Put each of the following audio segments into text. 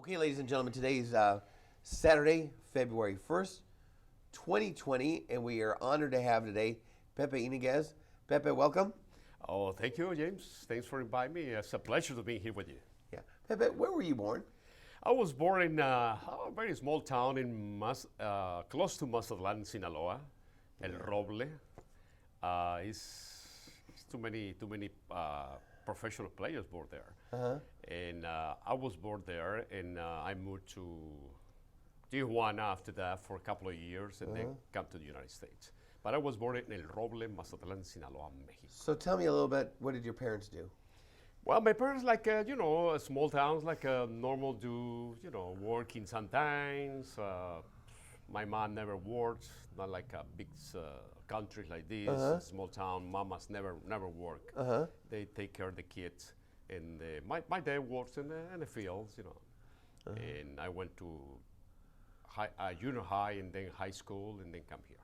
Okay, ladies and gentlemen, today is Saturday, February 1st, 2020, and we are honored to have today Pepe Yñiguez. Pepe, welcome. Oh, thank you, James. Thanks for inviting me. It's a pleasure to be here with you. Yeah. Pepe, where were you born? I was born in a very small town in close to Mazatlan, Sinaloa, El Roble. It's too many professional players born there. And I was born there, and I moved to Tijuana after that for a couple of years, and then come to the United States. But I was born in El Roble, Mazatlan, Sinaloa, Mexico. So tell me a little bit, what did your parents do? Well, my parents, small towns, normal do, working sometimes. My mom never worked, not like a big country like this, small town. Mamas never work. They take care of the kids. And my dad works in the fields, And I went to junior high and then high school and then come here.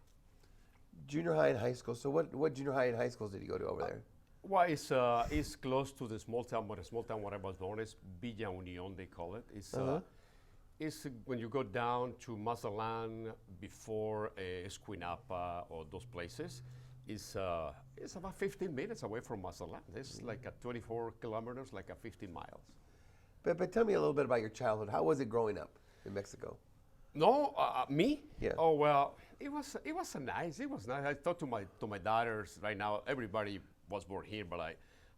Junior high and high school. So what junior high and high schools did you go to over there? Well, it's close to the small town, but the small town where I was born is Villa Union, they call it. It's when you go down to Mazatlan before Escuinapa or those places. It's about 15 minutes away from Mazatlan. It's like 24 kilometers, like 15 miles. But tell me a little bit about your childhood. How was it growing up in Mexico? No, me? Yeah. Oh well, it was nice. It was nice. I thought to my daughters right now. Everybody was born here, but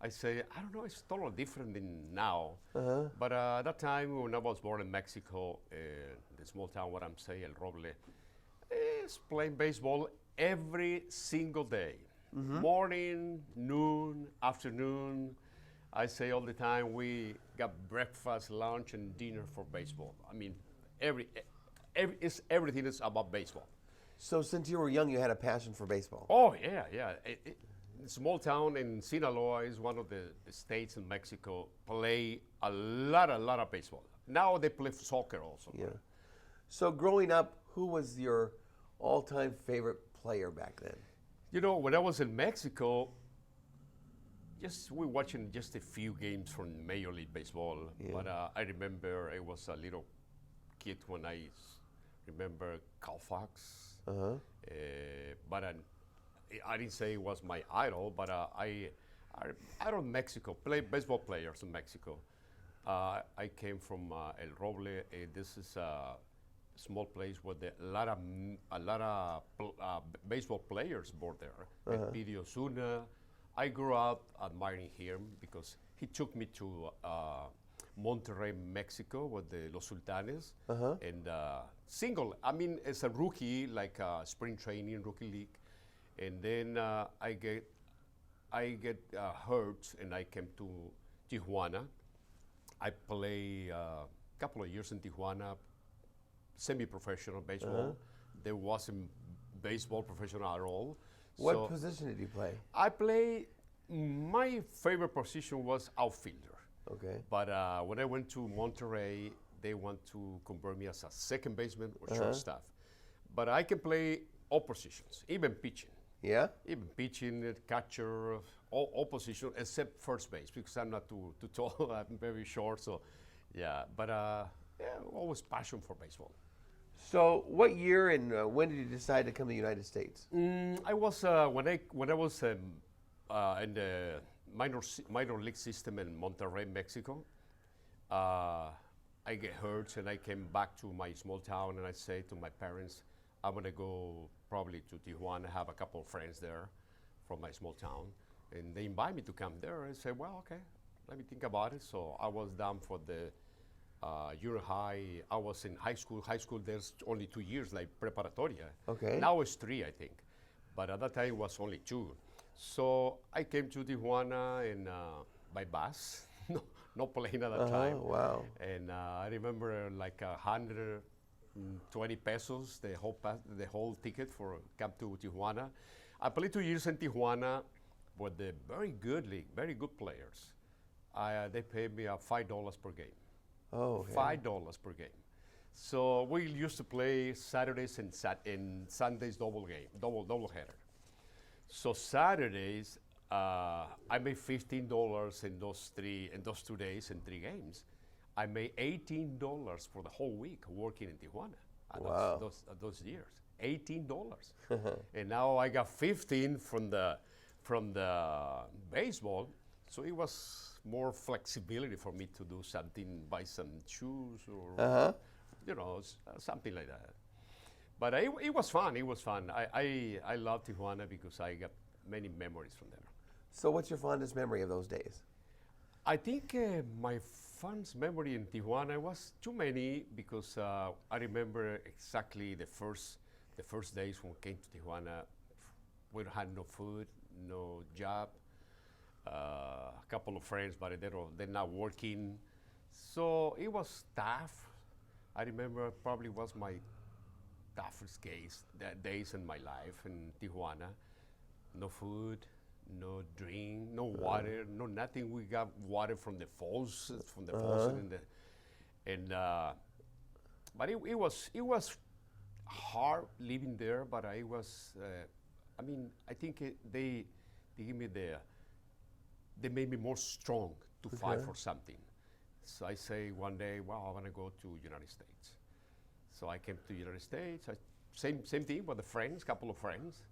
I say I don't know. It's totally different than now. But at that time when I was born in Mexico, the small town where I'm saying El Roble, is playing baseball every single day, morning, noon, afternoon. I say all the time we got breakfast, lunch, and dinner for baseball. I mean, everything is about baseball. So since you were young, you had a passion for baseball. Oh yeah. Small town in Sinaloa is one of the states in Mexico play a lot of baseball. Now they play soccer also. Yeah. So growing up, who was your all-time favorite player back then? When I was in Mexico, we were watching just a few games from Major League Baseball. Yeah. But I remember I was a little kid when I remember Koufax. But I didn't say it was my idol, but I don't Mexico, play baseball players in Mexico. I came from El Roble. This is a small place where a lot of baseball players born there. Pepe Yñiguez. I grew up admiring him because he took me to Monterrey, Mexico, with the Los Sultanes, and as a rookie, like spring training, rookie league, and then I get hurt, and I came to Tijuana. I play a couple of years in Tijuana, semi-professional baseball. There wasn't baseball professional at all. What position did you play? My favorite position was outfielder. Okay. But when I went to Monterrey, they want to convert me as a second baseman or shortstop. But I can play all positions, even pitching. Yeah? Even pitching, catcher, all positions except first base because I'm not too tall. I'm very short. So, yeah. But always passion for baseball. So, what year and when did you decide to come to the United States? I was when I was in the minor league system in Monterrey, Mexico. I get hurt and I came back to my small town and I say to my parents, I'm gonna go probably to Tijuana, have a couple of friends there from my small town, and they invite me to come there. I say, well, okay, let me think about it. So I was down for the junior high. I was in high school. High school, there's only 2 years, like preparatoria. Okay. Now it's 3, I think. But at that time, it was only 2. So I came to Tijuana and by bus, no plane at that time. Wow. And I remember like 120 pesos, the whole ticket for come to Tijuana. I played 2 years in Tijuana with the very good league, very good players. They paid me $5 per game. Oh, okay. $5 per game. So we used to play Saturdays and Sundays double header. So Saturdays, I made $15 in those 2 days and 3 games. I made $18 for the whole week working in Tijuana. Wow. Those years, $18, and now I got 15 from the baseball. So it was more flexibility for me to do something, buy some shoes or something like that. But it was fun. It was fun. I love Tijuana because I got many memories from there. So what's your fondest memory of those days? I think my fondest memory in Tijuana was too many because I remember exactly the first days when we came to Tijuana. We had no food, no job. A couple of friends, but they're not working. So it was tough. I remember probably was my toughest days in my life in Tijuana. No food, no drink, no water, no nothing. We got water from the faucet, but it was hard living there. But I was, I think they give me they made me more strong to fight for something. So I say one day, well, I want to go to United States. So I came to United States. Same thing with a couple of friends,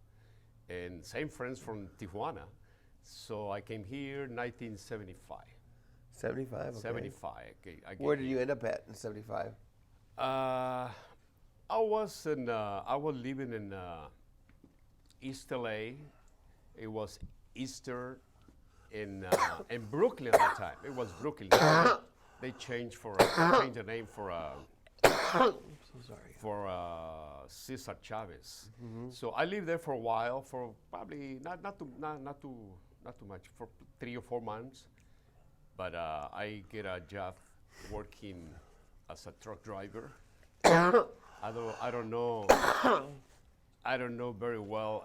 and same friends from Tijuana. So I came here in 1975. 75? Okay. 75. Where did you end up at in 75? I was living in East LA. It was Eastern in Brooklyn at the time. It was Brooklyn. They changed the name for So sorry. for Cesar Chavez. So I lived there for a while, for probably not too much, for 3 or 4 months. But I get a job working as a truck driver. I don't know. I don't know very well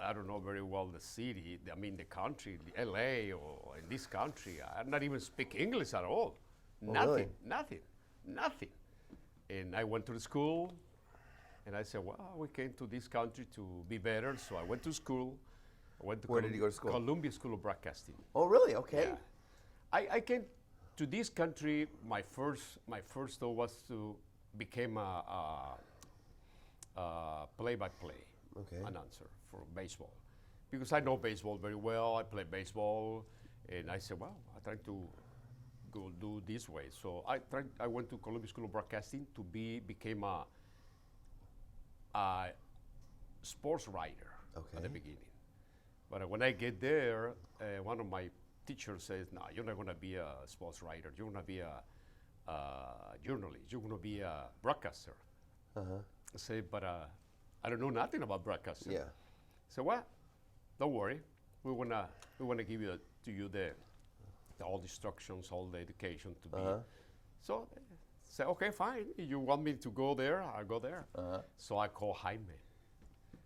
the city. I mean the country, the LA or in this country. I not even speak English at all. Oh, Nothing. really? And I went to the school, and I said, well, we came to this country to be better. So I went to school. I went to Where did you go to school? Columbia School of Broadcasting. Oh, really? Okay. Yeah. I came to this country. My first thought was to become a play-by-play announcer for baseball, because I know baseball very well. I play baseball, and I said, well, I try to go do this way. So I went to Columbia School of Broadcasting to became a sports writer at the beginning. But when I get there, one of my teachers says, no, you're not going to be a sports writer. You're going to be a journalist. You're going to be a broadcaster. I say, but I don't know nothing about broadcasting. Yeah. So what? Don't worry. We wanna give you all the instructions, all the education to be. So say, okay, fine. If you want me to go there, I'll go there. So I call Jaime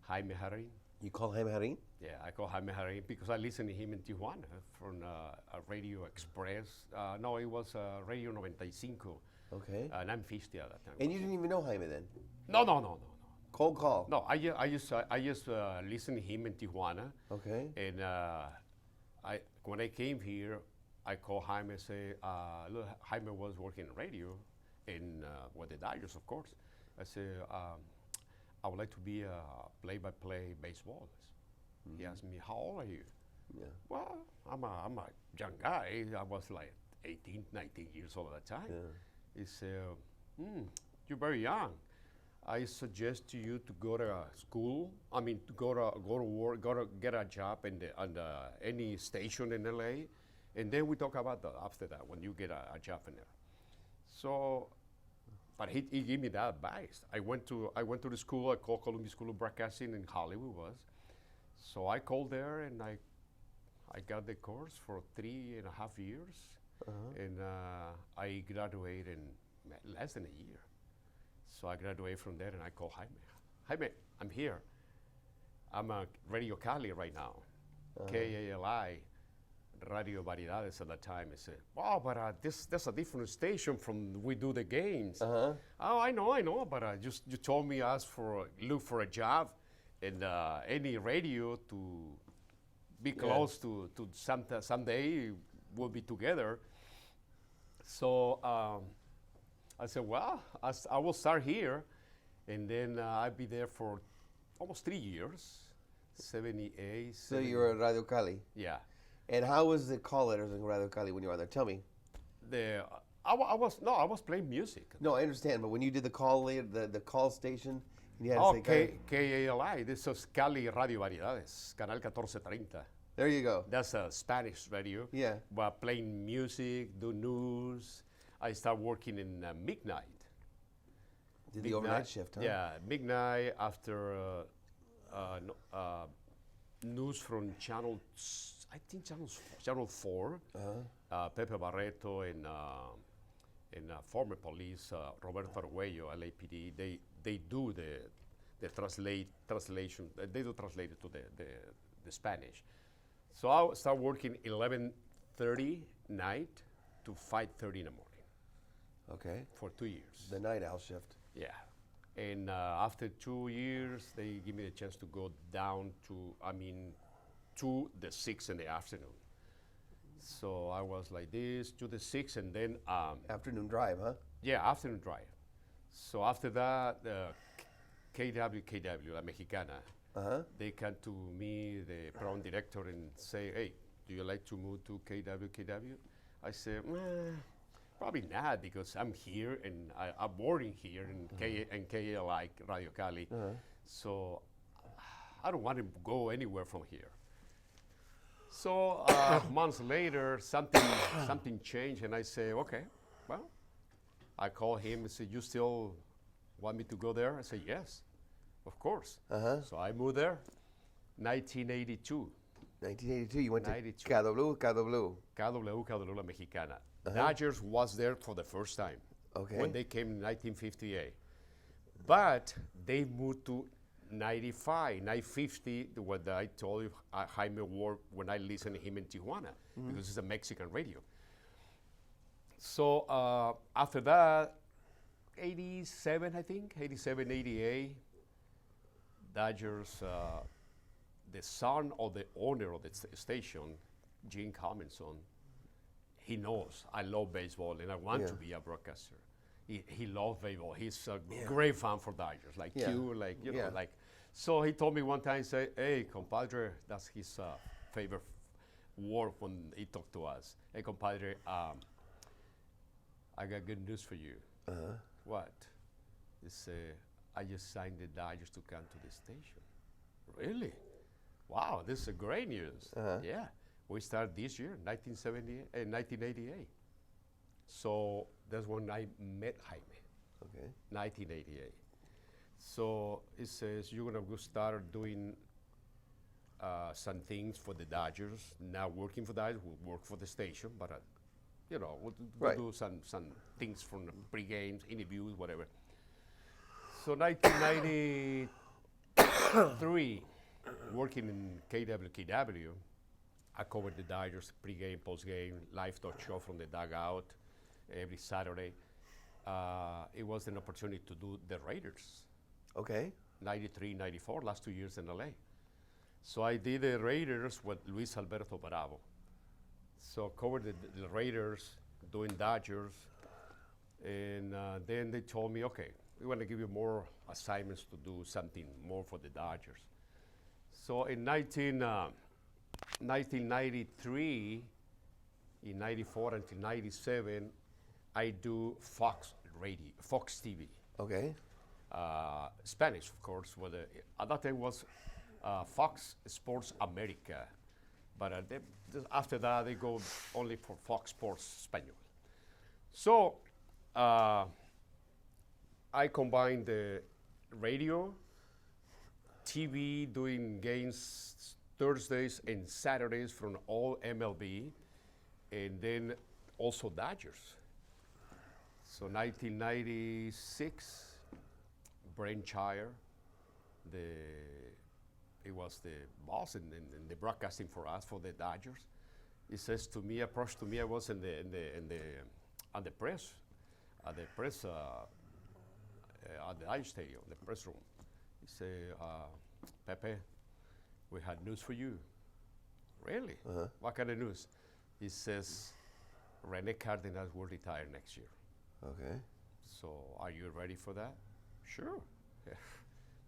Harin. You call Jaime Harin? Yeah, I call Jaime Harin because I listened to him in Tijuana from a Radio Express. No, it was Radio 95. Okay. And I'm 50 at that time. And you didn't even know Jaime then? No. Cold call? No, I just listened to him in Tijuana. Okay. And when I came here, I called Jaime and say, look, Jaime was working in radio with the Dodgers, of course. I said, I would like to be a play-by-play baseball. He asked me, how old are you? Yeah. Well, I'm a young guy. I was like 18, 19 years old at the time. Yeah. He said, you're very young. I suggest to you to go to school. I mean, to go to work, get a job in any station in LA, and then we talk about that after that when you get a job in there. So, but he gave me that advice. I went to the school. I called Columbia School of Broadcasting in Hollywood. So I called there and I got the course for 3.5 years, and I graduated in less than a year. So I graduated from there and I called Jaime, I'm here. I'm at Radio Cali right now, KALI, Radio Variedades at that time. I said, wow, but that's a different station from we do the games. Oh, I know, but you told me look for a job in any radio to be close to someday we'll be together. So I said, well, I will start here, and then I'll be there for almost 3 years, 78. So you were at Radio Cali. Yeah. And how was the call letters in Radio Cali when you were there? Tell me. I was playing music. No, I understand, but when you did the the call station, and you had to Oh, say, KALI. This is Cali Radio Variedades, Canal 1430. there you go. That's a Spanish radio. Yeah. But playing music, do news. I start working in midnight. Did the overnight shift, huh? Yeah, midnight after news from channel 4. Pepe Barreto and former police Roberto Arguello, LAPD. They do the translation. They do translate it to the Spanish. So I start working 11:30 night to 5:30 in the morning. Okay. For 2 years. The night owl shift. Yeah. And after 2 years, they give me the chance to go down to the 6 in the afternoon. So I was like this to the 6, and then Afternoon drive, huh? yeah, afternoon drive. So after that, KW, La Mexicana, they come to me, the program director, and say, hey, do you like to move to KW? I said, probably not, because I'm here and I'm boarding here in KALI, Radio Cali. So I don't want to go anywhere from here. So months later, something changed, and I say, okay, well, I call him and say, you still want me to go there? I say, yes, of course. So I moved there, 1982. 1982, you went to 92. KW. La Mexicana. Dodgers was there for the first time. Okay. When they came in 1958. But they moved to 95, 950, what I told you, Jaime Ward, when I listened to him in Tijuana, because it's a Mexican radio. So after that, 87, I think, 87, 88, Dodgers, the son of the owner of the station, Gene Commonson, he knows I love baseball and I want to be a broadcaster. He loves baseball. He's a great fan for Dodgers, like you, like, you know, like. So he told me one time, say, hey, compadre, that's his favorite word when he talked to us. Hey, compadre, I got good news for you. What? He said, I just signed the Dodgers to come to the station. Really? Wow, this is a great news. Yeah. We started this year, 1988. So that's when I met Jaime. Okay. 1988. So it says you're gonna go start doing some things for the Dodgers. Now working for Dodgers, we'll work for the station, but we'll do some things from the pre-games, interviews, whatever. So 1993, working in KW. I covered the Dodgers pre-game, post-game, live talk show from the dugout every Saturday. It was an opportunity to do the Raiders. Okay. 93, 94, last 2 years in LA. So I did the Raiders with Luis Alberto Bravo. So covered the Raiders, doing Dodgers, and then they told me, okay, we want to give you more assignments to do something more for the Dodgers. So in 1993, in 94 until 97, I do Fox TV. Okay. Spanish, of course. At that time was Fox Sports America, but after that they go only for Fox Sports Español. So I combined the radio, TV, doing games Thursdays and Saturdays from all MLB, and then also Dodgers. So 1996, Brent Chire, he was the boss in the broadcasting for us for the Dodgers. He says to me, approached to me, I was on the press at the Dodger Stadium, the press room. He said, Pepe, we had news for you. Really? What kind of news? He says, Rene Cardenas will retire next year. Okay. So are you ready for that? Sure.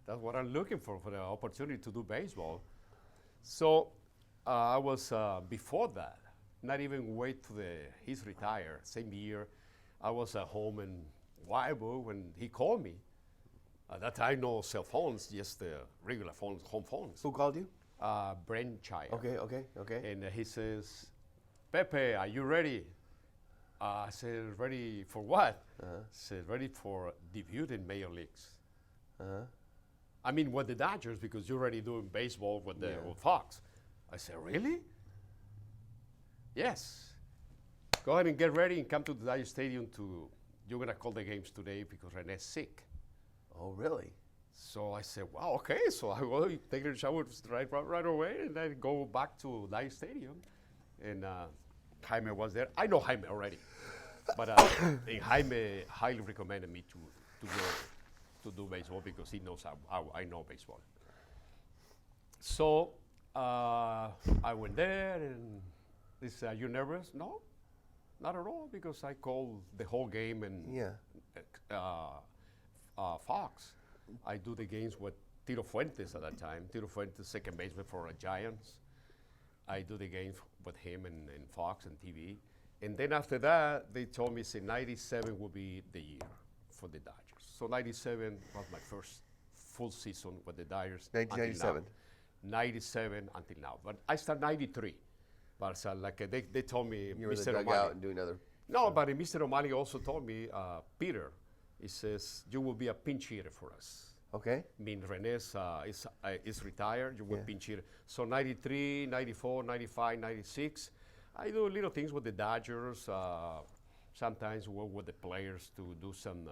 That's what I'm looking for the opportunity to do baseball. So I was, before that, not even wait to he's retired, same year, I was at home in Wybo when he called me. At that time, no cell phones, just the regular phones, home phones. Who called you? Brent Chire. Okay. And he says, Pepe, are you ready? I said, ready for what? Said, ready for debut in Major Leagues. I mean, with the Dodgers, because you're already doing baseball with with Fox. I said, really? Yes. Go ahead and get ready and come to the Dodger Stadium you're going to call the games today because Rene's sick. Oh, really? So I said, wow, okay. So I will take a shower right away and then go back to Dodger Stadium. And Jaime was there. I know Jaime already. But Jaime highly recommended me to go to do baseball because he knows how I know baseball. So I went there and they said, are you nervous? No, not at all, because I called the whole game and Fox. I do the games with Tito Fuentes at that time. Tito Fuentes, second baseman for the Giants. I do the games with him and Fox and TV. And then after that, they told me, say, 97 will be the year for the Dodgers. So 97 was my first full season with the Dodgers. 1997. 97 until now. But I started 93. But so they told me, You were in Mr. the dugout O'Malley. and doing other. No, but Mr. O'Malley also told me, Peter, he says, you will be a pinch hitter for us. Okay. I mean, Rene's is retired, you will pinch hitter. So 93, 94, 95, 96, I do little things with the Dodgers. Sometimes work with the players to do some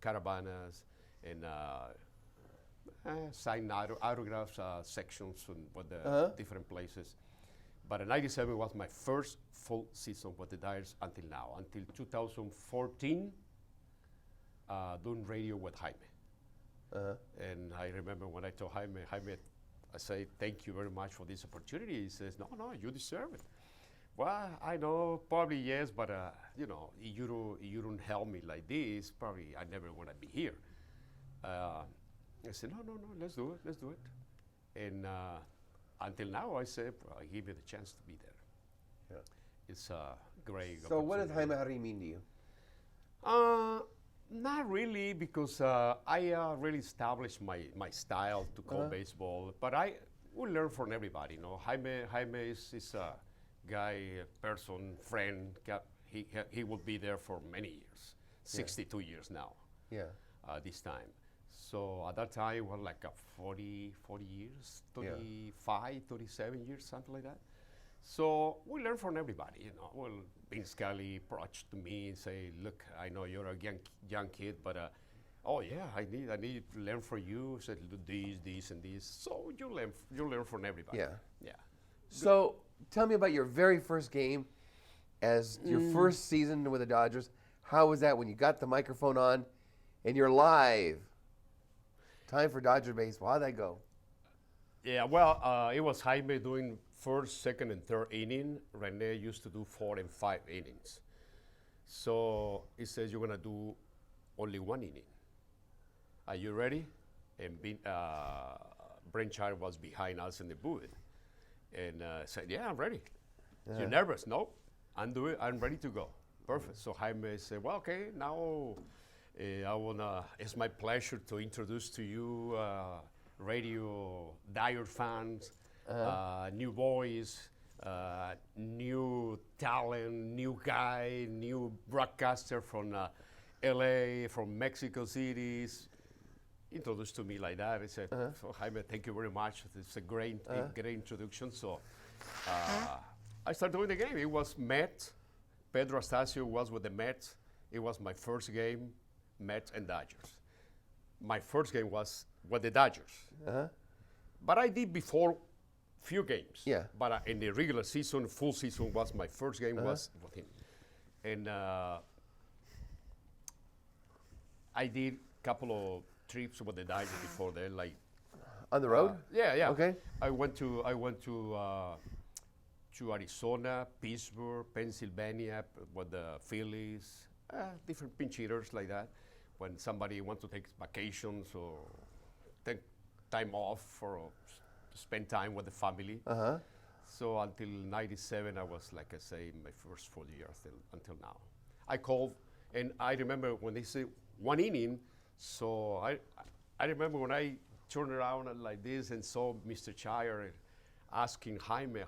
caravanas and sign autographs sections with the different places. But in 97 was my first full season with the Dodgers until now, until 2014, doing radio with Jaime. And I remember when I told Jaime, I say, thank you very much for this opportunity. He says, no, you deserve it. Well, I know, probably yes, but you don't help me like this, probably I never want to be here. I said, no, let's do it. And until now, I said, I give you the chance to be there. Yeah. It's a great So what does opportunity. Jaime Harry mean to you? Not really, because I really established my style to call baseball, but I will learn from everybody. Jaime is a guy, a person, friend. He will be there for many years, 62 years now. Yeah. This time. So at that time, it was like 40 years, 35, 37 years, something like that. So we learn from everybody, Well, Vince Scully approached to me and say, look, I know you're a young kid, but I need to learn from you. Said, do this, and this. So you learn from everybody. Yeah. So tell me about your very first game as your first season with the Dodgers. How was that when you got the microphone on and you're live? Time for Dodger baseball. How'd that go? Yeah, well, it was Jaime doing first, second, and third inning. Rene used to do 4 and 5 innings. So he says, you're going to do only 1 inning. Are you ready? And Brent Chire was behind us in the booth. And said, yeah, I'm ready. You're nervous? No, I'm ready to go. Perfect. So Jaime said, well, okay, now it's my pleasure to introduce to you radio Dodger fans, new voice, new talent, new guy, new broadcaster from LA, from Mexico City. Introduced to me like that. I said, so Jaime, thank you very much. It's a great introduction. So I started doing the game. It was Mets. Pedro Astacio was with the Mets. It was my first game, Mets and Dodgers. My first game was with the Dodgers. But I did before few games. Yeah. But in the regular season, full season was my first game was with him. And I did a couple of trips with the Dodgers before that, like On the road? yeah. Okay. I went to Arizona, Pittsburgh, Pennsylvania with the Phillies, different pinch hitters like that. when somebody wants to take vacations or take time off for to spend time with the family. So until '97, I was, like I say, in my first full year until now. I called, and I remember when they say 1 inning, so I remember when I turned around like this and saw Mr. Chire asking Jaime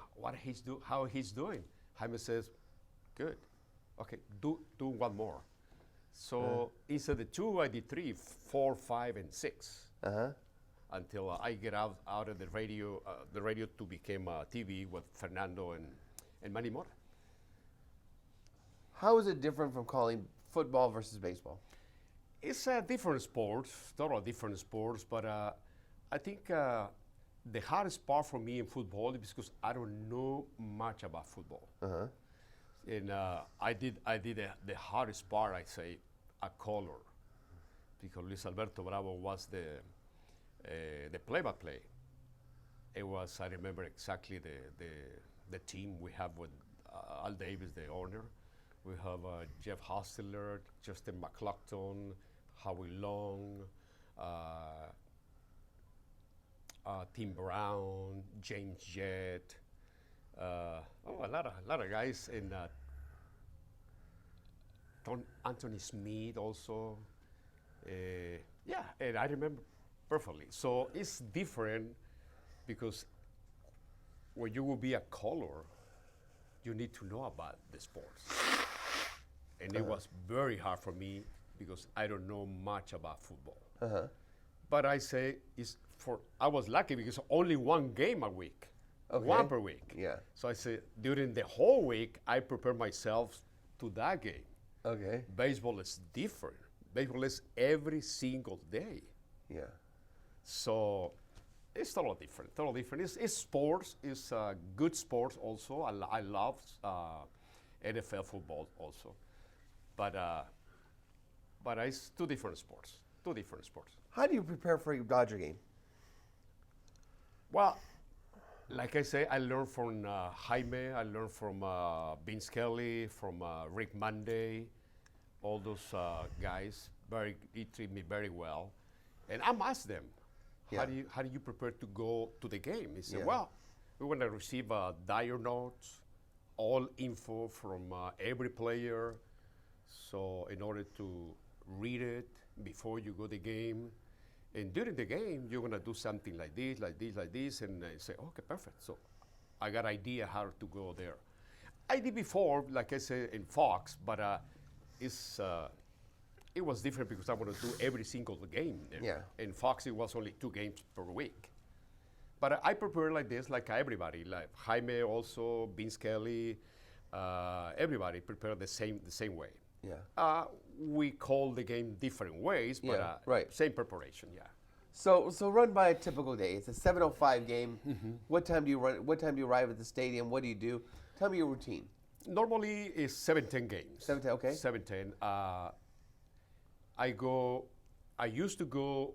how he's doing. Jaime says, good. Okay, do one more. So instead of 2, I did 3, 4, 5, and 6. Until I get out of the radio to become TV with Fernando and Manny Mora. How is it different from calling football versus baseball? It's a different sport, totally different sports, but I think the hardest part for me in football is because I don't know much about football. And I did the hardest part, I say, a caller, because Luis Alberto Bravo was the play-by-play. It was, I remember exactly the team we have with Al Davis, the owner. We have Jeff Hostler, Justin McClougton, Howie Long, Tim Brown, James Jett, a lot of guys, and Anthony Smith also. And I remember perfectly. So it's different because when you will be a caller, you need to know about the sports. And it was very hard for me because I don't know much about football. But I say I was lucky because only one game a week, one per week. Yeah. So I say during the whole week, I prepare myself to that game. Okay. Baseball is different. Baseball is every single day. Yeah. So it's totally different. Totally different. It's sports. It's good sports also. I love NFL football also, but it's two different sports. Two different sports. How do you prepare for a Dodger game? Well, like I say, I learned from Jaime. I learned from Vince Kelly, from Rick Monday, all those guys. He treat me very well, and I'm asked them. Yeah. How do you prepare to go to the game? He said, Yeah. well, we want to receive dire notes, all info from every player. So in order to read it before you go to the game, and during the game, you're gonna do something like this, like this, like this, and I say, okay, perfect. So I got idea how to go there. I did before, like I said, in Fox, but it was different because I want to do every single game there. Yeah. In Fox, it was only 2 games per week. But I prepare like this, like everybody, like Jaime also, Vince Kelly, everybody prepare the same way. Yeah. We call the game different ways, but Yeah, right. same preparation, yeah. So run by a typical day. It's a 7:05 game. What time do you run? What time do you arrive at the stadium? What do you do? Tell me your routine. Normally it's 7-10 games. 7:10, okay. 7-10. I used to go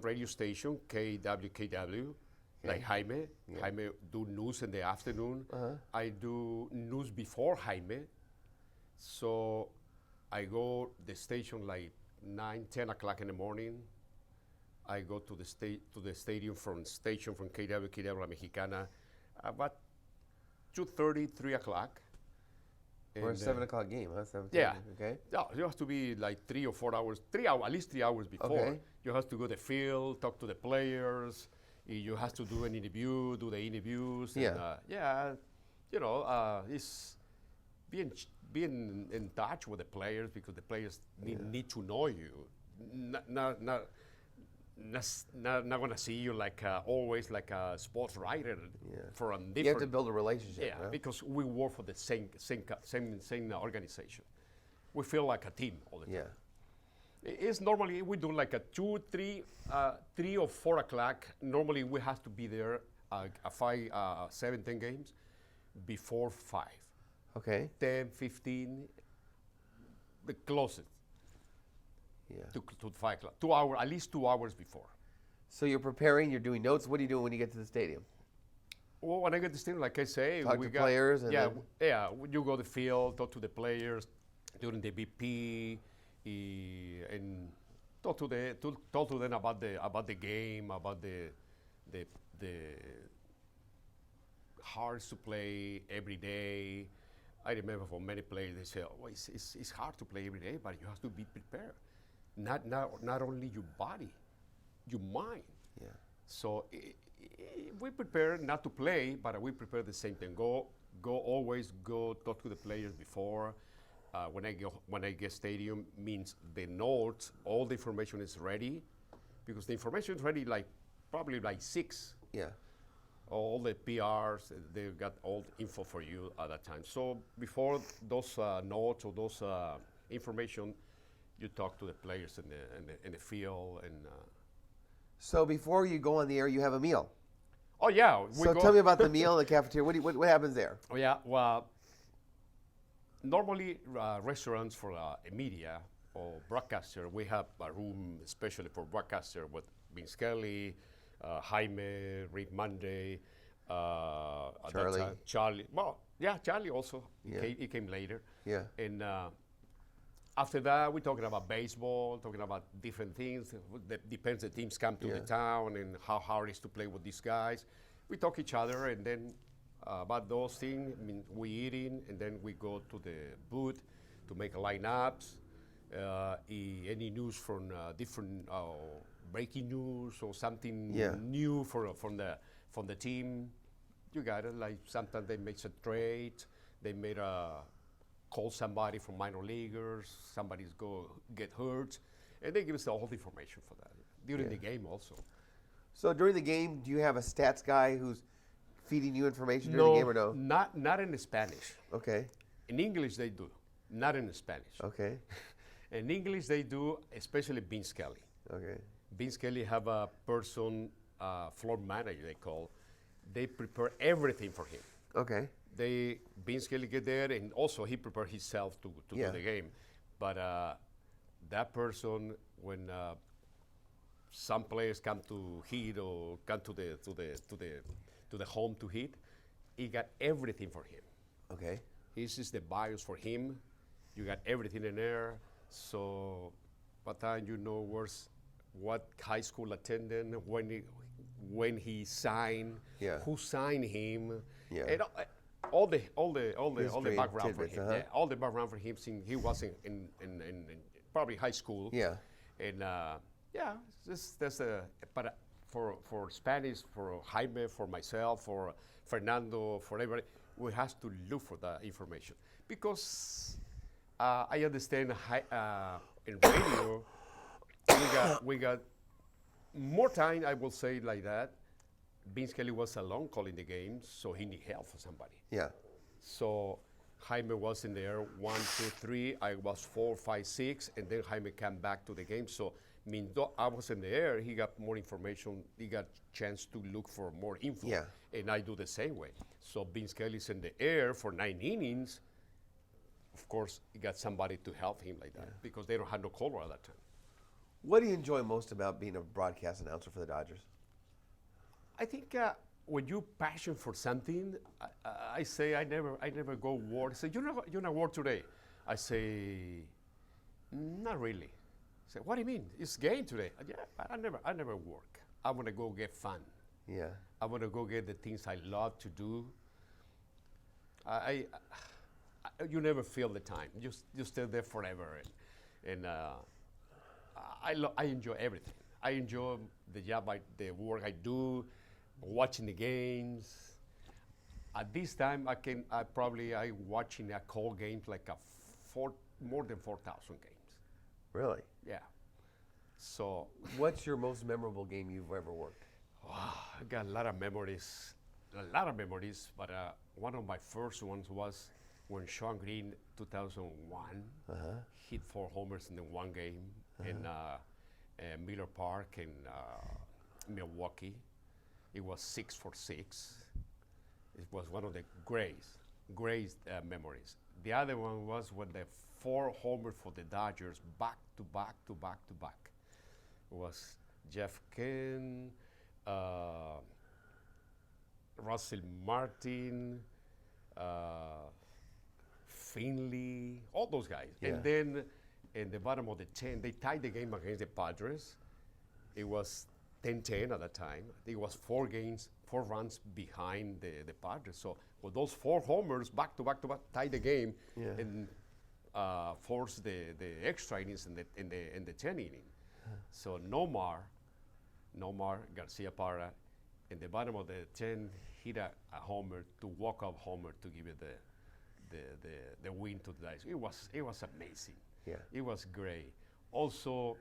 radio station, KWKW, like Jaime. Yeah. Jaime do news in the afternoon. I do news before Jaime. So I go the station like 9, 10 o'clock in the morning. I go to the stadium from KW La Mexicana, about 2:30, 3 o'clock. We're a 7 o'clock game, huh? 7:30, Yeah. Okay. Yeah, you have to be like 3 or 4 hours, at least 3 hours before. Okay. You have to go to the field, talk to the players. You have to do an interview, do the interviews. Yeah. And, it's being in touch with the players because the players need to know you. Not gonna see you like always like a sports writer for a different. You have to build a relationship. Yeah, huh? because we work for the same organization. We feel like a team all the time. Yeah. It's normally we do like a 2, 3 or 4 o'clock. Normally we have to be there 7, 10 games before 5. Okay. 10, 15, the closest. Yeah. To 5 o'clock. 2 hours, at least 2 hours before. So you're preparing. You're doing notes. What are you doing when you get to the stadium? Well, when I get to the stadium, like I say, Talk to players and you go to the field, talk to the players during the BP, and talk to them about the game, about the hard to play every day. I remember for many players they say, "Oh, it's hard to play every day, but you have to be prepared. Not only your body, your mind." Yeah. So we prepare not to play, but we prepare the same thing. Always go talk to the players before. When I get stadium means the notes, all the information is ready, because the information is ready probably like 6. Yeah. All the PRs, they got all the info for you at that time. So before those notes or those information, you talk to the players in the field and. So before you go on the air, you have a meal. Oh yeah. So tell me about the meal in the cafeteria. What happens there? Oh yeah. Well, normally restaurants for media or broadcaster, we have a room especially for broadcaster with Vince Kelly, Jaime, Rick Monday, at Charlie. that time, Charlie. Well, yeah, Charlie also. Yeah. He came later. Yeah. And after that, we're talking about baseball, talking about different things. That depends. The teams come to the town and how hard it is to play with these guys. We talk each other, and then about those things. I mean, we eating, and then we go to the booth to make lineups. Any news from different breaking news or something new from the team. You got it. Like sometimes they make a trade. They made call somebody from minor leaguers. Somebody's go get hurt, and they give us all the information for that during the game also. So during the game, do you have a stats guy who's feeding you information during the game or no? Not in Spanish. Okay. In English they do, not in Spanish. Okay. In English they do, especially Vince Kelly. Okay. Vince Kelly have a person, floor manager they call. They prepare everything for him. Okay. Vince Kelly get there, and also he prepare himself to do the game. But that person, when some players come to hit or come to the home to hit, he got everything for him. Okay. This is the bios for him. You got everything in there. So by the time you know what high school attended, when he signed, who signed him, and all the background for him. Yeah, all the background for him since he was in probably high school. Yeah. And but for Spanish, for Jaime, for myself, for Fernando, for everybody, we have to look for that information because I understand in radio we got more time. I will say it like that. Vince Kelly was alone calling the games, so he need help for somebody. Yeah. So Jaime was in there 1, 2, 3. I was 4, 5, 6, and then Jaime came back to the game. So I was in the air. He got more information. He got chance to look for more info. Yeah. And I do the same way. So Vince Kelly's in the air for 9 innings. Of course, he got somebody to help him like that because they don't have no caller at that time. What do you enjoy most about being a broadcast announcer for the Dodgers? I think when you passion for something, I say I never go work. Say you're not work today. I say not really. I say what do you mean? It's game today. Yeah, I never work. I want to go get fun. Yeah. I want to go get the things I love to do. You never feel the time. You stay there forever, and I enjoy everything. I enjoy the job, the work I do, watching the games. At this time, I watching a call games like more than 4,000 games. Really? Yeah. So. What's your most memorable game you've ever worked? I got a lot of memories, but one of my first ones was when Sean Green, 2001, hit 4 homers in the one game in Miller Park in Milwaukee. It was 6 for 6. It was one of the great memories. The other one was when the 4 homers for the Dodgers back to back. It was Jeff Kent, Russell Martin, Finley, all those guys. Yeah. And then in the bottom of the 10. They tied the game against the Padres. It was 10-10 at that time. It was 4 runs behind the Padres. So with those 4 homers back to back tied the game and forced the extra innings in the 10th inning. So Nomar Garcia Parra in the bottom of the 10 hit a homer to walk off homer to give it the win to the Dice. It was amazing. Yeah. It was great. Also,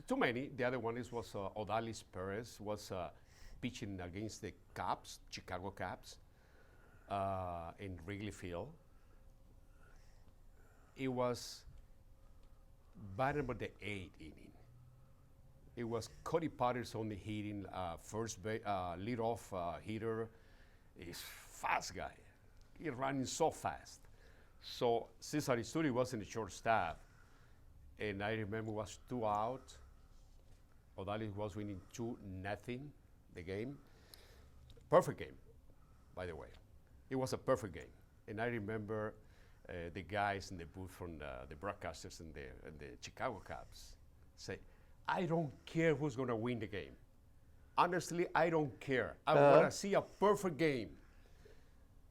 too many. The other one was Odalis Perez was pitching against the Cubs, Chicago Cubs, in Wrigley Field. It was bottom of the 8th inning. It was Cody Patterson hitting first base, leadoff hitter. He's fast guy. He's running so fast. So Cesar Isturi was in the shortstop, and I remember it was 2 out. Odalis was winning 2-0 the game. Perfect game, by the way. It was a perfect game. And I remember the guys in the booth from the broadcasters and the Chicago Cubs say, I don't care who's going to win the game. Honestly, I don't care. I want to see a perfect game.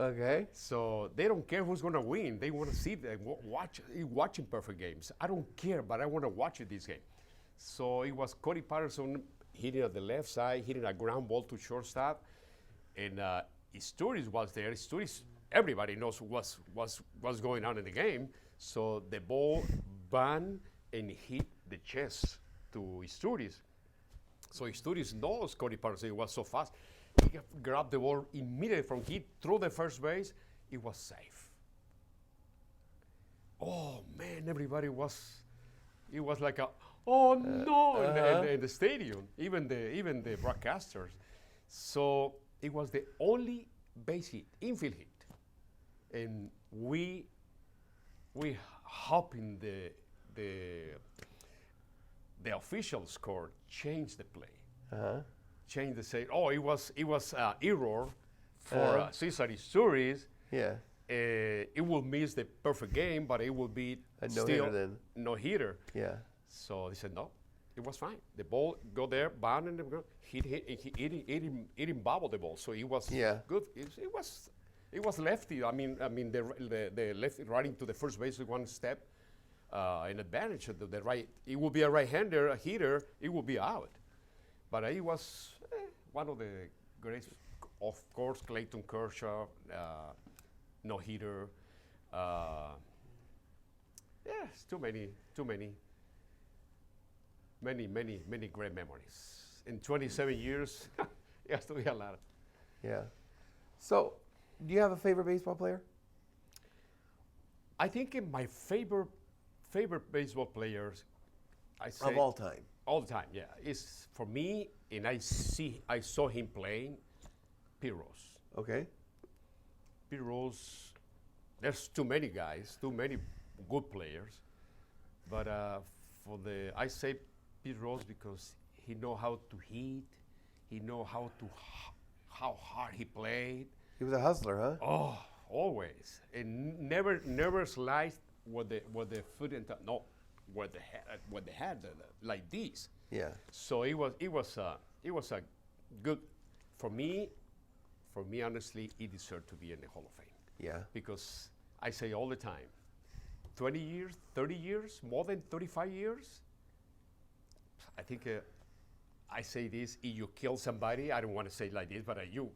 Okay. So they don't care who's going to win. They want to see watching perfect games. I don't care, but I want to watch this game. So it was Cody Patterson hitting at the left side, hitting a ground ball to shortstop, and Isturiz was there. Isturiz, everybody knows what's going on in the game. So the ball bounced and hit the chest to Isturiz. So Isturiz knows Cody Patterson. It was so fast. He grabbed the ball immediately from hit, threw the first base. It was safe. Oh man, everybody was. It was like no in the stadium, even the broadcasters. So it was the only base hit, infield hit, and we hoping the official score changed the play. Changed the say. Oh, it was error for Cesar Isturiz. Yeah. It will miss the perfect game, but it will be no-hitter no hitter. Yeah. So they said no, it was fine. The ball go there, bound and hit him bobble the ball. So it was good. It was lefty. I mean the lefty running to the first base with 1 step, an advantage of the right. It will be a right-hander, a hitter. It will be out. But it was one of the great, of course, Clayton Kershaw, no hitter. It's too many great memories. In 27 years, it has to be a lot. Yeah. So, do you have a favorite baseball player? I think my favorite baseball players, I say of all time. All the time, yeah. It's for me, and I saw him playing, Pete Rose. Okay. Pete Rose, there's too many guys, too many good players, but I say Pete Rose because he know how to hit, he know how hard he played. He was a hustler, huh? Oh, always, and never sliced with the foot and no. What they had like this. Yeah. So it was a good for me. Honestly, he deserved to be in the Hall of Fame. Yeah. Because I say all the time, 20 years, 30 years, more than 35 years. I think I say this: if you kill somebody, I don't want to say it like this, but you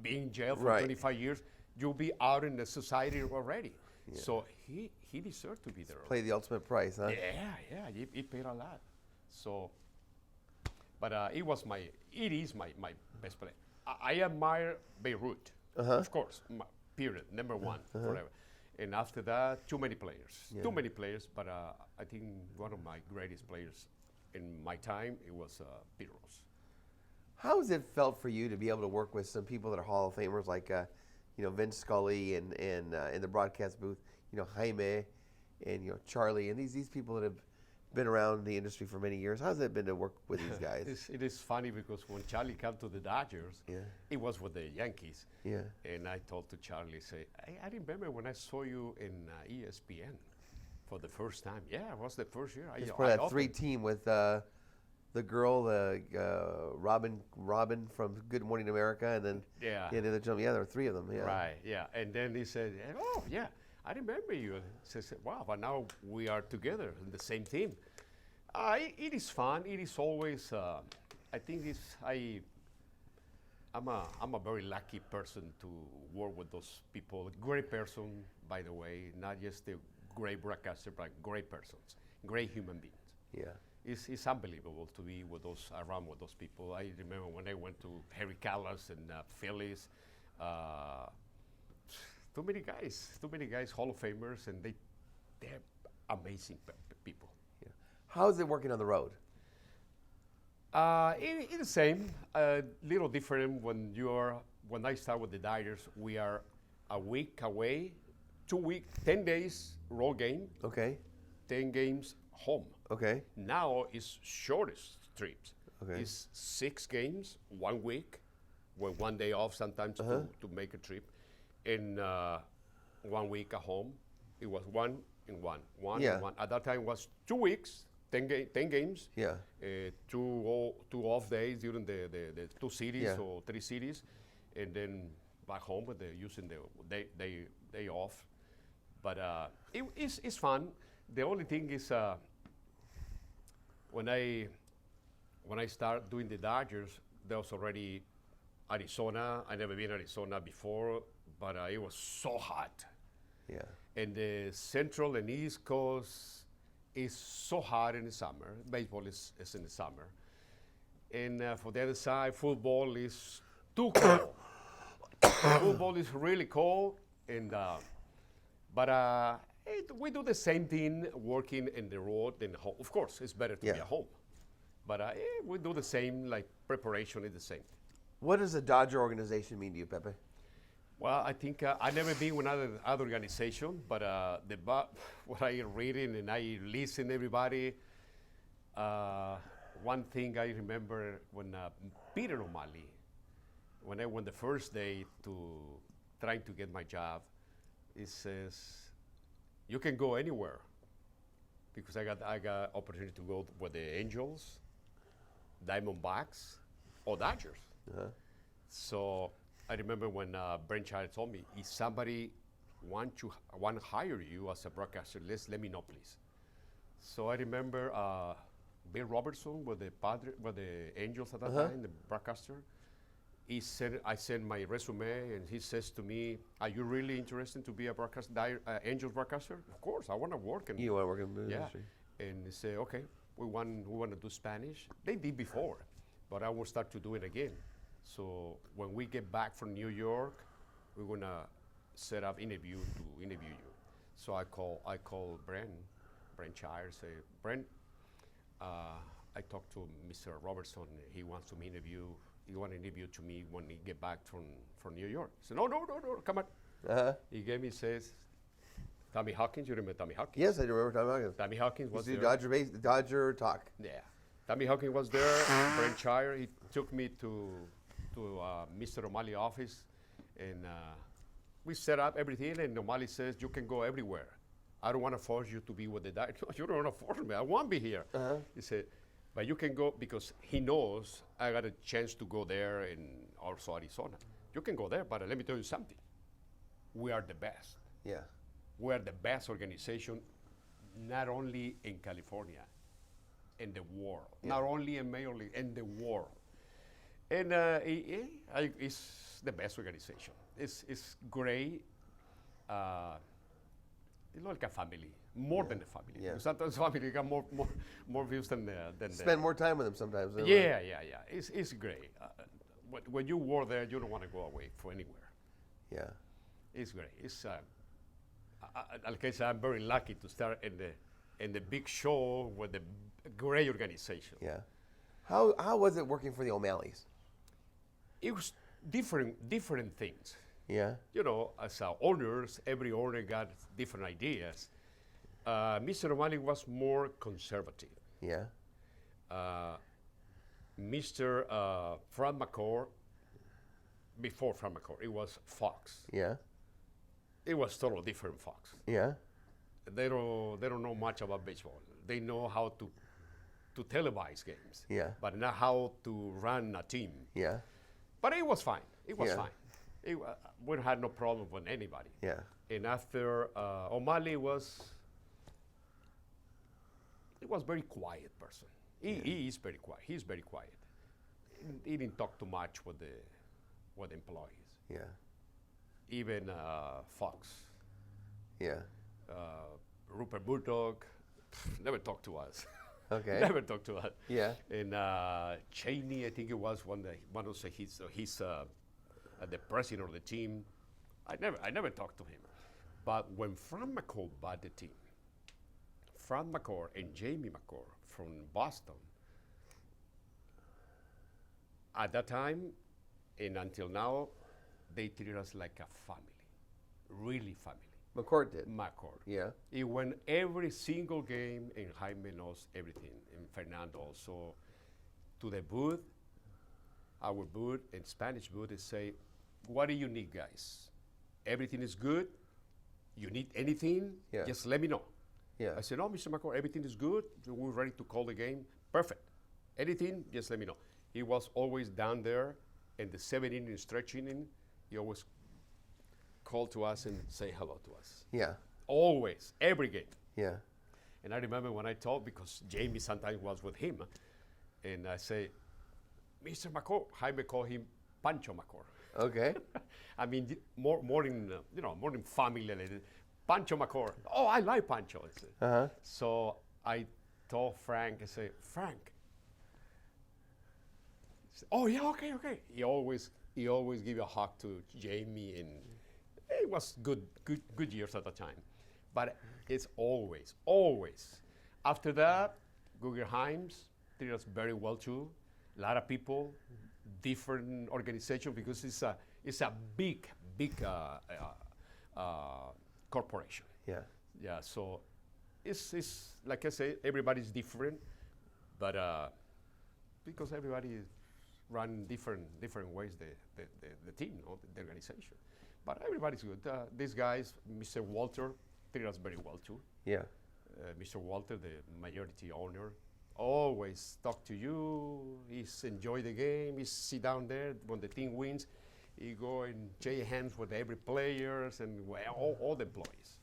be in jail for 25 years, you'll be out in the society already. Yeah. So he deserved to be there. Play the ultimate price, huh? Yeah, he paid a lot. So, but it is my best player. I admire Beirut, of course, period, number one, forever. And after that, too many players, but I think one of my greatest players in my time, it was Pete Rose. How has it felt for you to be able to work with some people that are Hall of Famers like Vince Scully and in the broadcast booth, Jaime and Charlie and these people that have been around the industry for many years? How's it been to work with these guys? It is funny because when Charlie came to the Dodgers, it was with the Yankees. Yeah. And I told to Charlie, I remember when I saw you in ESPN For the first time, yeah, it was the first year. It's for that 3 team with the girl, Robin from Good Morning America, and then Yeah. the other gentleman. Yeah, there were 3 of them. Yeah. Right, yeah. And then he said, oh, yeah, I remember you. He says, wow, but now we are together in the same team. It is fun. It is always, I think I'm a very lucky person to work with those people. Great person, by the way, not just a great broadcaster, but great persons, great human beings. Yeah. It's unbelievable to be around with those people. I remember when I went to Harry Callas and Phillies, too many guys, Hall of Famers, and they're amazing people. Yeah. How is it working on the road? It's the same, a little different when I start with the Dodgers, we are a week away, 2 weeks, 10 days road game, Okay. 10 games home. Okay. Now it's shortest trips. Okay. It's 6 games, 1 week, with 1 day off sometimes to make a trip, and 1 week at home. It was 1 and 1, 1 Yeah. and 1. At that time it was 2 weeks, 10 games. Yeah. Two off days during the 2 cities Yeah. or 3 cities, and then back home with using the day off. But it's fun. The only thing is when I start doing the Dodgers, there was already Arizona. I never been Arizona before, but it was so hot. Yeah. And the Central and East Coast is so hot in the summer. Baseball is in the summer. And for the other side, football is too cold. Football is really cold, and we do the same thing working in the road and home. Of course, it's better to be Yeah. at home. But we do the same, like preparation is the same. What does a Dodger organization mean to you, Pepe? Well, I think I never been with other organization, but what I reading and I listen to everybody. One thing I remember when Peter O'Malley, when I went the first day to trying to get my job, he says, "You can go anywhere," because I got opportunity to go with the Angels, Diamondbacks, or Dodgers. Uh-huh. So I remember when Brent Childs told me, if somebody want to hire you as a broadcaster, let me know, please. So I remember Bill Robertson with the Angels at that time, the broadcaster. I sent my resume, and he says to me, "Are you really interested to be a Angels broadcaster?" Of course, I want to work. And You want to work in the yeah, industry? and they say, "Okay, we want to do Spanish." They did before, but I will start to do it again. So when we get back from New York, we're gonna set up interview to interview you. So I call Brent Childs, say, "Brent, I talked to Mr. Robertson. He wants to interview. He want to interview to me when he get back from New York." I said, no, come on. Uh-huh. He gave me, says, Tommy Hawkins. You remember Tommy Hawkins? Yes, I remember Tommy Hawkins. Tommy Hawkins was You there. do Dodger talk. Yeah. Tommy Hawkins was there. Brent Childs, he took me to Mr. O'Malley's office, and we set up everything, and O'Malley says, "You can go everywhere. I don't want to force you to be with the Dodgers." "You don't want to force me. I want to be here." Uh-huh. He said, "But you can go," because he knows I got a chance to go there and also Arizona. "You can go there, but let me tell you something. We are the best. Yeah. We are the best organization, not only in California, in the world. Yeah. Not only in Major League, in the world." And it's the best organization. It's great. It's like a family, more than a family. Yeah. Sometimes family got more views than Spend more time with them sometimes. don't Yeah. It's great. When you work there, you don't want to go away for anywhere. they? Yeah. It's great. It's like I said, I'm very lucky to start in the big show with a great organization. Yeah. How was it working for the O'Malleys? It was different things. Yeah. You know, as owners, every owner got different ideas. Mr. O'Malley was more conservative. Yeah. Mr. Frank McCourt, before Frank McCourt, it was Fox. Yeah. It was totally different Fox. Yeah. they don't know much about baseball. They know how to televise games, Yeah. but not how to run a team. Yeah. But it was fine. It was Yeah. fine. We had no problem with anybody. Yeah. And after O'Malley he was very quiet person. He is very quiet. He's very quiet. He didn't talk too much with the employees. Yeah. Even Fox, Yeah. Rupert Murdoch, never talked to us. Okay. Never talked to us. Yeah. And Cheney, I think it was one of his the president of the team. I never talked to him. But when Frank McCourt bought the team, Frank McCourt and Jamie McCourt from Boston, at that time and until now, they treated us like a family, really family. McCourt did. McCourt. Yeah. He won every single game, and Jaime knows everything, and Fernando also. To the booth, our booth and Spanish booth, they say, what do you need, guys? Everything is good. You need anything, Yeah. just let me know. Yeah. I said, no, Mr. McCourt, everything is good. We're ready to call the game. Perfect. Anything, just let me know. He was always down there in the 7-inning stretch inning. He always called to us and say hello to us. Yeah. Always, every game. Yeah. And I remember when I told, because Jamie sometimes was with him, and I say, Mr. McCourt, Jaime called him Pancho McCourt. Okay. I mean, more in family. Pancho McCourt. Oh, I like Pancho. I said. Uh-huh. So I told Frank, I say, Frank. He said, oh yeah, okay. He always give a hug to Jamie, and it was good years at the time. But it's always. After that, Guggenheim's treated us very well too. A lot of people, different organization, because it's a big corporation. Yeah. Yeah, so it's like I say, everybody's different, but because everybody run different ways the team, the organization. But everybody's good. These guys, Mr. Walter, treated us very well too. Yeah. Mr. Walter, the majority owner, always talk to you. He's enjoy the game. He sit down there when the team wins. He go and shake hands with every players and all the employees.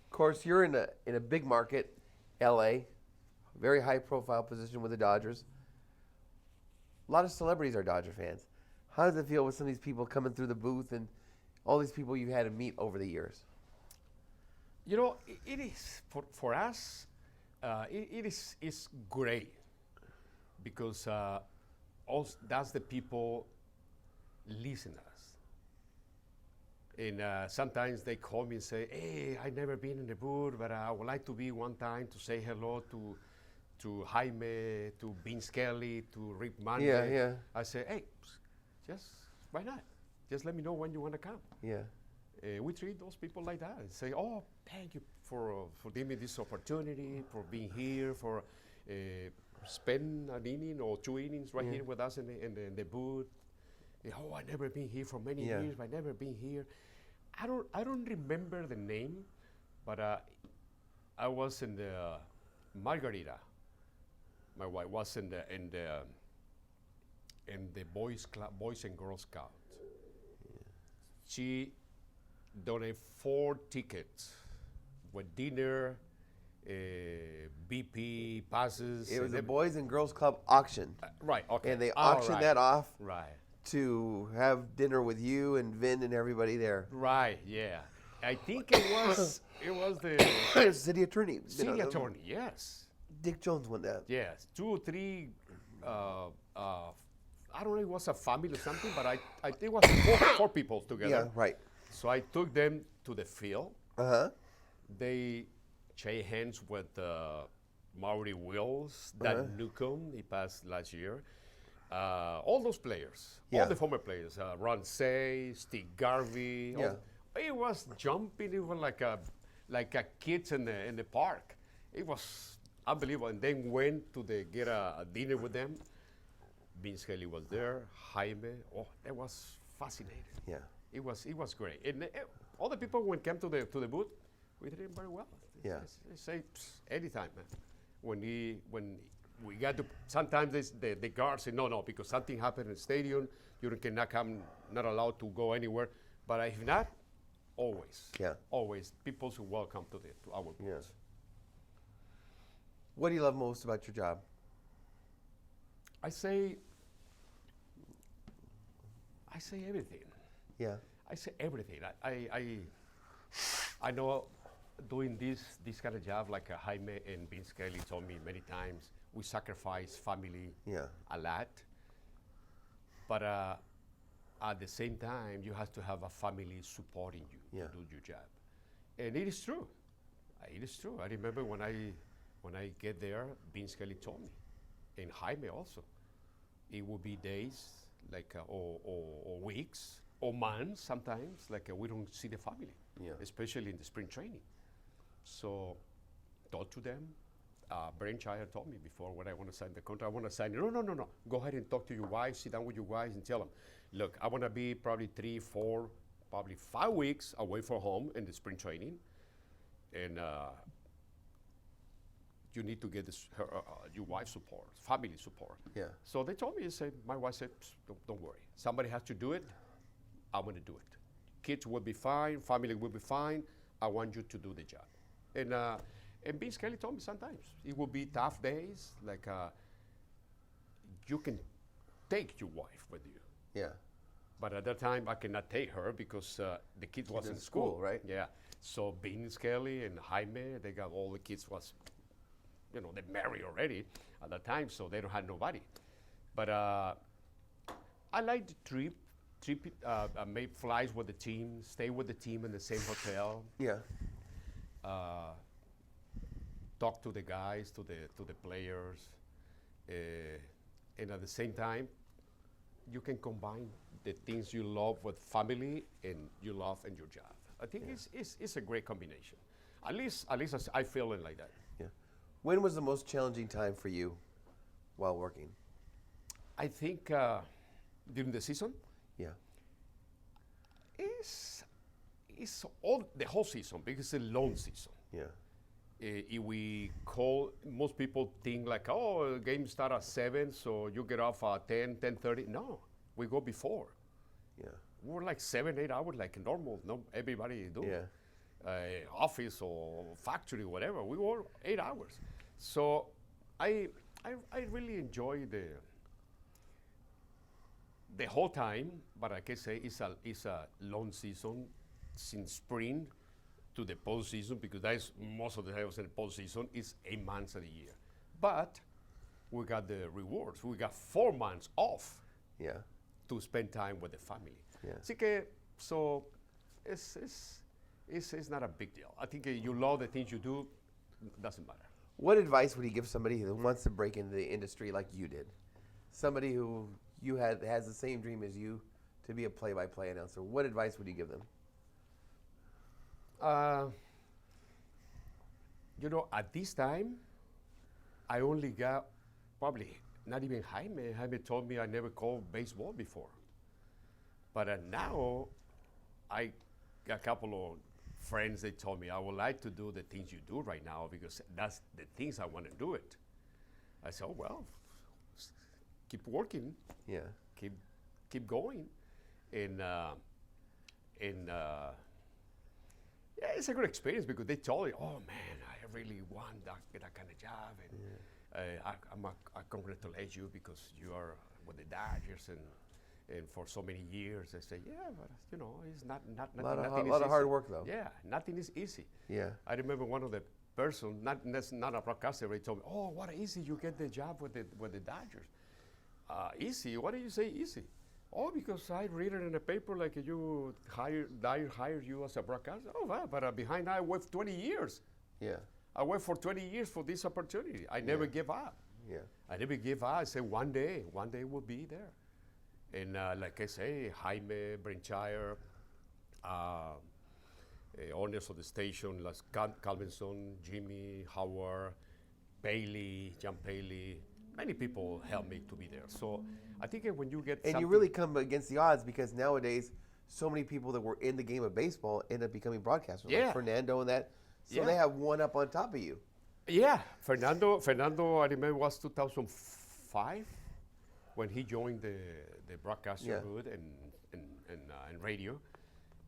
Of course, you're in a big market, L.A., very high-profile position with the Dodgers. A lot of celebrities are Dodger fans. How does it feel with some of these people coming through the booth and all these people you had to meet over the years? You know, it is for us. It's great because that's the people listen to us. And sometimes they call me and say, hey, I've never been in the booth, but I would like to be one time to say hello to Jaime, to Vince Kelly, to Rick Manley. Yeah. I say, hey, just why not? Just let me know when you want to come. Yeah. We treat those people like that and say, oh, thank you for giving me this opportunity, for being here, for spend an inning or 2 innings right here with us in the booth. Oh, I've never been here for many years. I've never been here. I don't remember the name, but I was in the Margarita. My wife was in the Boys and Girls Scout. She donated 4 tickets with dinner, BP passes. It was a Boys and Girls Club auction. Right. Okay. And they auctioned that off Right. to have dinner with you and Vin and everybody there. Right. Yeah. I think it was the City attorney. city attorney. Yes. Dick Jones won that. Yes. 2 or 3. I don't know. It was a family or something, but I think it was four people together. Yeah, right. So I took them to the field. Uh-huh. They shake hands with Maury Wills, Dan Newcomb, he passed last year. All those players, Yeah. all the former players, Ron Say, Steve Garvey. Yeah. It was jumping. It was like a kids in the park. It was unbelievable. And then went to get a dinner with them. Vince Kelly was there. Jaime. Oh, that was fascinating. Yeah. It was great. And all the people when came to the booth, we did it very well. Yeah. They say anytime, man. When we got to, sometimes the guards say no, because something happened in the stadium, you cannot come, not allowed to go anywhere. But if not, always. Yeah. Always, people should welcome to our booth. Yeah. What do you love most about your job? I say everything. Yeah. I say everything. I know doing this kind of job, like Jaime and Vince Kelly told me many times, we sacrifice family a lot. But at the same time, you have to have a family supporting you to do your job. And it is true. It is true. I remember when I get there, Vince Kelly told me, and Jaime also, it will be days, like or weeks, or months sometimes, like we don't see the family, especially in the spring training. So, talk to them. Brent Shire told me before when I want to sign the contract, I want to sign it. No. Go ahead and talk to your wife, sit down with your wives and tell them, look, I want to be probably 3, 4, probably 5 weeks away from home in the spring training. And you need to get your wife's support, family support. Yeah. So they told me, my wife said, don't worry. Somebody has to do it. I'm going to do it. Kids will be fine. Family will be fine. I want you to do the job. And Vince Kelly told me sometimes it will be tough days. Like you can take your wife with you. Yeah. But at that time, I cannot take her because the kids was in school, right? Yeah. So Vince Kelly and Jaime, they got all the kids was, they married already at that time, so they don't have nobody. But I like the trip. I made flights with the team, stay with the team in the same hotel. Yeah. Talk to the guys, to the players, and at the same time, you can combine the things you love with family and you love in your job. I think it's a great combination. At least I feel it like that. Yeah. When was the most challenging time for you while working? I think during the season. Yeah. It's all the whole season because it's a long season. Yeah. If we call, most people think like, oh, game start at 7, so you get off at 10:30. No, we go before. Yeah. We're like 7, 8 hours like normal. No, everybody do. Yeah. Office or factory, whatever. We work 8 hours. So I really enjoy the whole time, but I can say it's a long season since spring to the postseason, because that is most of the time in the postseason is 8 months of the year. But we got the rewards. We got 4 months off to spend time with the family. Yeah. Así que, so it's not a big deal. I think you love the things you do, doesn't matter. What advice would you give somebody who wants to break into the industry like you did? Somebody who has the same dream as you to be a play-by-play announcer. What advice would you give them? At this time, I only got probably not even Jaime. Jaime told me I never called baseball before. But now, I got a couple of friends, they told me, I would like to do the things you do right now because that's the things I want to do it. I said, oh, well, keep working. Yeah. Keep going. And yeah, it's a good experience because they told me, oh man, I really want that kind of job. And I congratulate you because you are with the Dodgers and for so many years. I say, yeah, but it's not a lot of hard work though. Yeah, nothing is easy. Yeah. I remember one of the person, that's not a broadcaster, they told me, oh, what easy you get the job with the Dodgers. Easy? What do you say easy? Oh, because I read it in the paper like Dyer hired you as a broadcaster. Oh, wow, but behind I worked 20 years. Yeah. I worked for 20 years for this opportunity. I never give up. Yeah. I never give up. I say one day we'll be there. And like I say, Jaime, Brinchire, owners of the station, like Calvinson, Jimmy, Howard, Bailey, John Paley, many people helped me to be there. So I think when you get and you really come against the odds because nowadays so many people that were in the game of baseball end up becoming broadcasters. Yeah. Like Fernando and that. So they have one up on top of you. Yeah, Fernando, I remember was 2005 when he joined the broadcaster booth and radio,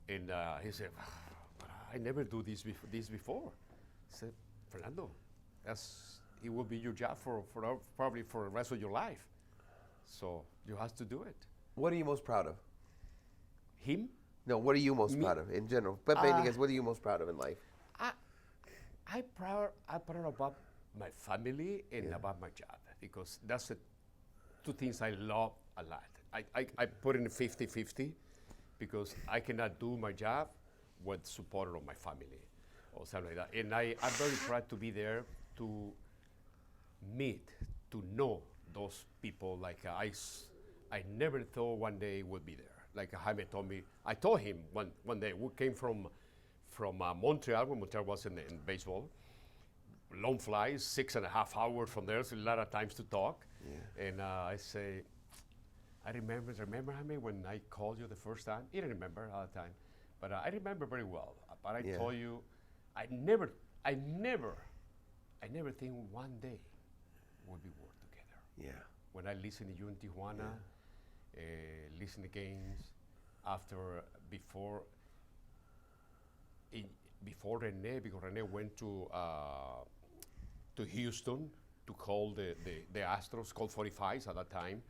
and he said, "But I never do this before." I said, "Fernando, it will be your job probably for the rest of your life, so you have to do it." What are you most proud of? Him? No, what are you most proud of in general? Pepe Yñiguez, what are you most proud of in life? I'm proud about my family and about my job, because that's the two things I love a lot. I put in 50-50 because I cannot do my job with support of my family or something like that. And I'm very proud to be there to meet, to know those people. Like I never thought one day would be there. Like Jaime told me, I told him one day, we came from Montreal, when Montreal was in baseball. Long flights, 6.5 hours from there, so a lot of times to talk. Yeah. And I say, I remember Jaime, when I called you the first time? He didn't remember all the time, but I remember very well. But I told you, I never think one day we'll be work together. Yeah. When I listen to you in Tijuana, listen to games, before Rene, because Rene went to Houston to call the Astros, called 45s at that time.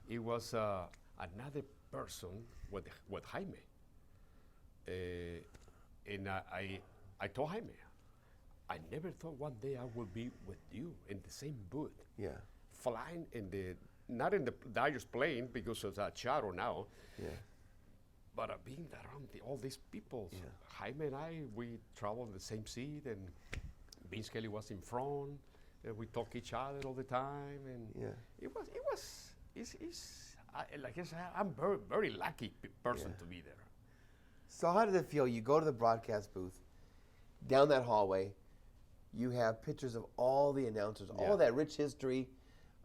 It was another person with Jaime. And I told Jaime, I never thought one day I would be with you in the same booth. Yeah. Flying not in the Dodgers plane because of that shadow now. Yeah. But being around all these people, Jaime and I, we traveled in the same seat, and Vince Kelly was in front, and we talk each other all the time, and like I said, I'm very, very lucky person to be there. So how did it feel? You go to the broadcast booth, down that hallway, you have pictures of all the announcers, all that rich history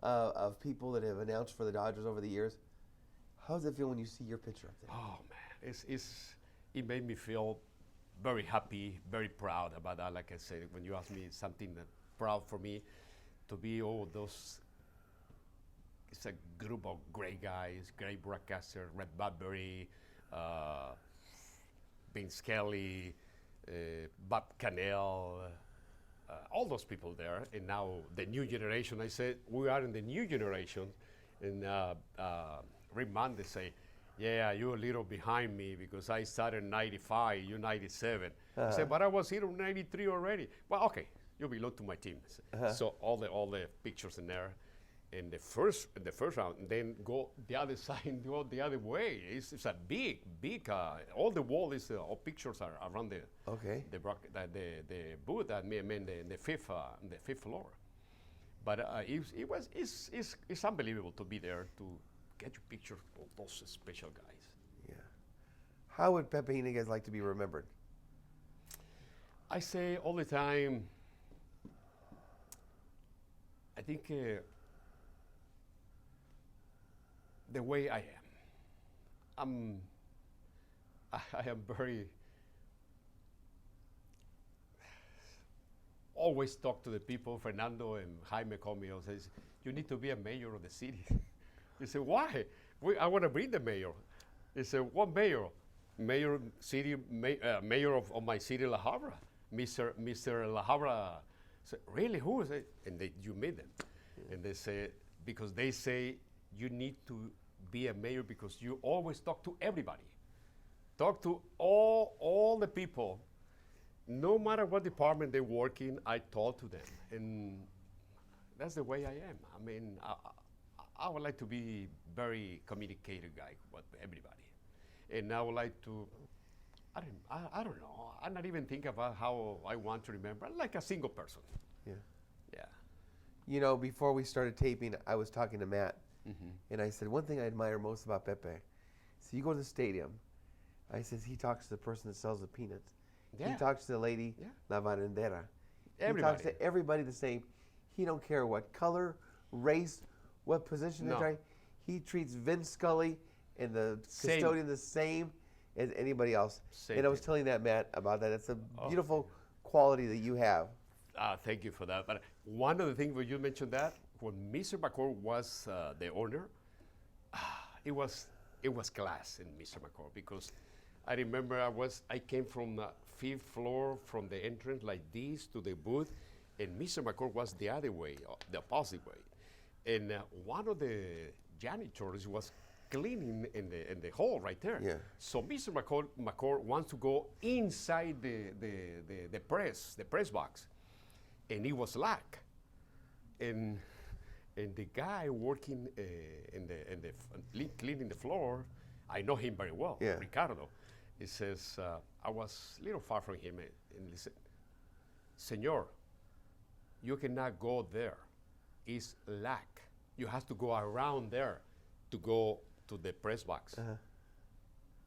of people that have announced for the Dodgers over the years. How does it feel when you see your picture up there? Oh man, it made me feel very happy, very proud about that. Like I said, when you ask me, it's something that proud for me to be all those. It's a group of great guys, great broadcasters, Red Bradbury, Vince Kelly, Bob Cannell, all those people there. And now the new generation, I said, we are in the new generation. And Rick, they say, yeah, you're a little behind me because I started in 95, you're 97. I said, but I was here in 93 already. Well, okay, you belong to my team. So all the pictures in there. In the first round, and then go the other side and go the other way. It's a big, all the wall is, all pictures are around the booth that me the fifth floor. But it's unbelievable to be there to get your picture of those special guys. Yeah. How would Pepe Yñiguez like to be remembered? I say all the time, I think the way I am. I am very, always talk to the people. Fernando and Jaime call me and says, you need to be a mayor of the city. They say, why? I want to bring the mayor. They say, what mayor? Mayor of my city, La Habra, Mr. La Habra. I said, really, who is it? And you meet them. And they say, because they say, you need to be a mayor because you always talk to everybody. Talk to all the people. No matter what department they work in, I talk to them. And that's the way I am. I mean, I would like to be very communicative guy with everybody. And I would like to, I don't know. I'm not even thinking about how I want to remember. I'm like a single person. Yeah. Yeah. You know, before we started taping, I was talking to Matt. And I said, one thing I admire most about Pepe, so you go to the stadium, I said, he talks to the person that sells the peanuts. Yeah. He talks to the lady, La Barrendera. He talks to everybody the same. He don't care what color, race, what position they're trying. He treats Vince Scully and the custodian the same as anybody else. And I was telling that Matt about that. It's a beautiful quality that you have? Thank you for that. But one of the things when you mentioned that, when Mr. McCord was the owner, it was class in Mr. McCord, because I remember I came from the 5th floor from the entrance like this to the booth, and Mr. McCord was the other way, the opposite way. And one of the janitors was cleaning in the hall right there. Yeah. So Mr. McCord wants to go inside the press box, and it was locked. And the guy working cleaning the floor, I know him very well, Yeah. Ricardo. He says, I was a little far from him, and he said, "Senor, you cannot go there. It's locked. You have to go around there to go to the press box."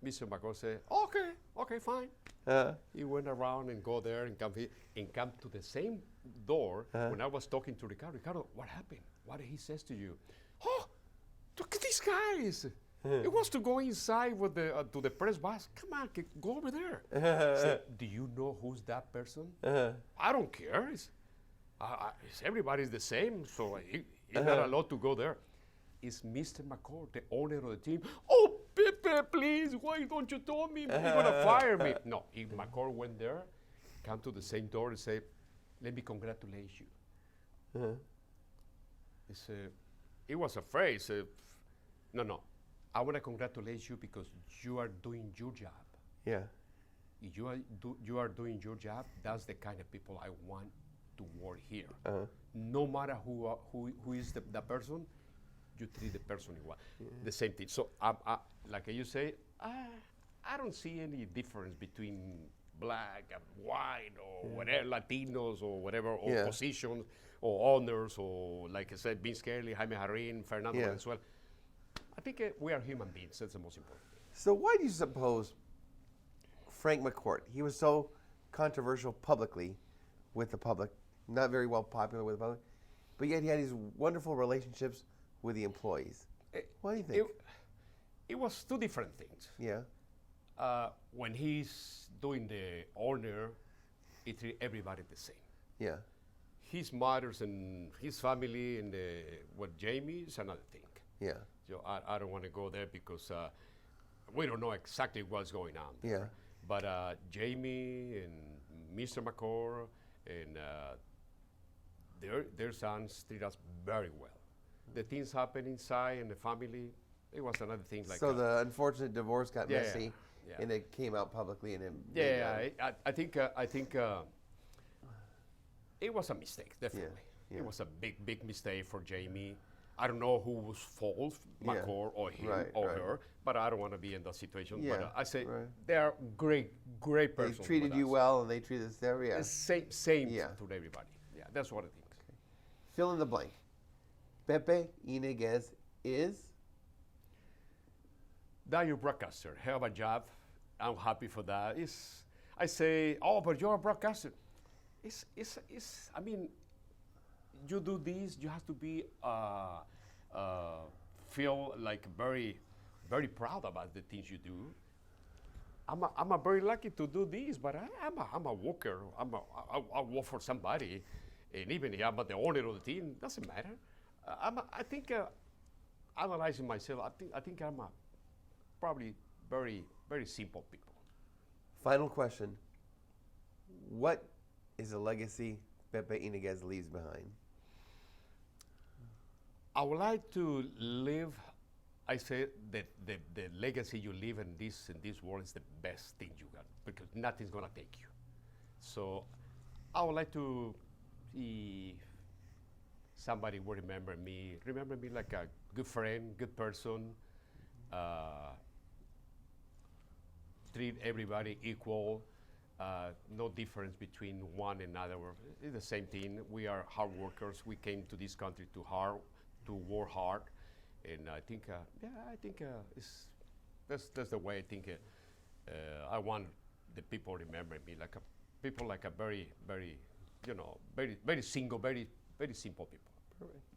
Mr. McCord said, okay, fine. He went around and go there and come to the same door. When I was talking to Ricardo, what happened? What did he says to you? Oh, look at these guys. He wants to go inside with to the press box. Come on, go over there. Said, do you know who's that person? I don't care. Everybody's the same, so he's not allowed to go there. It's Mr. McCord, the owner of the team. Oh, Pepe, please, why don't you tell me? You're going to fire me. No, if McCord went there, come to the same door and say, let me congratulate you. He said, he was afraid. He said, no, I want to congratulate you because you are doing your job. Yeah. If you are doing your job, that's the kind of people I want to work here. No matter who is the person, you treat the person equal. The same thing. So, like you say, I don't see any difference between black and white or whatever, Latinos or whatever, or positions or owners, or like I said, Vince Kelly, Jaime Jarrin, Fernando Valenzuela. I think we are human beings. That's the most important thing. So why do you suppose Frank McCourt, he was so controversial publicly with the public, not very well popular with the public, but yet he had these wonderful relationships with the employees? What do you think? It was two different things. Yeah. When he's doing the owner, he treat everybody the same. Yeah. His mothers and his family and what Jamie is another thing. Yeah. So I don't want to go there because we don't know exactly what's going on there. Yeah. But Jamie and Mr. McCord and their sons treat us very well. The things happen inside and the family, it was another thing like so the unfortunate divorce got messy, yeah. and it came out publicly, and I think it was a mistake, definitely. Yeah. It was a big mistake for Jamie. I don't know who was fault, McCord or him or her, but I don't want to be in that situation. Yeah, but I say they are great persons. They treated you well, and they treated us there. Yeah. Same to everybody. Yeah, that's what I think. Okay. Fill in the blank. Pepe Yñiguez is? That your broadcaster. Have a job. I'm happy for that. I say, oh, but you're a broadcaster. I mean, you do this, you have to be feel like very proud about the things you do. I'm a very lucky to do this, but I'm a worker. I work for somebody, and even if I'm the owner of the team, doesn't matter. I think analyzing myself, I think I'm probably very simple people. Final question. What is the legacy Pepe Yñiguez leaves behind? I would like to live. I say that the legacy you live in this world is the best thing you got, because nothing's gonna take you. So I would like to see somebody will remember me like a good friend, good person, treat everybody equal, no difference between one and another. It's the same thing. We are hard workers. We came to this country to work hard, and I think, that's the way I think. I want the people remember me like a very single, very simple people. Perfect.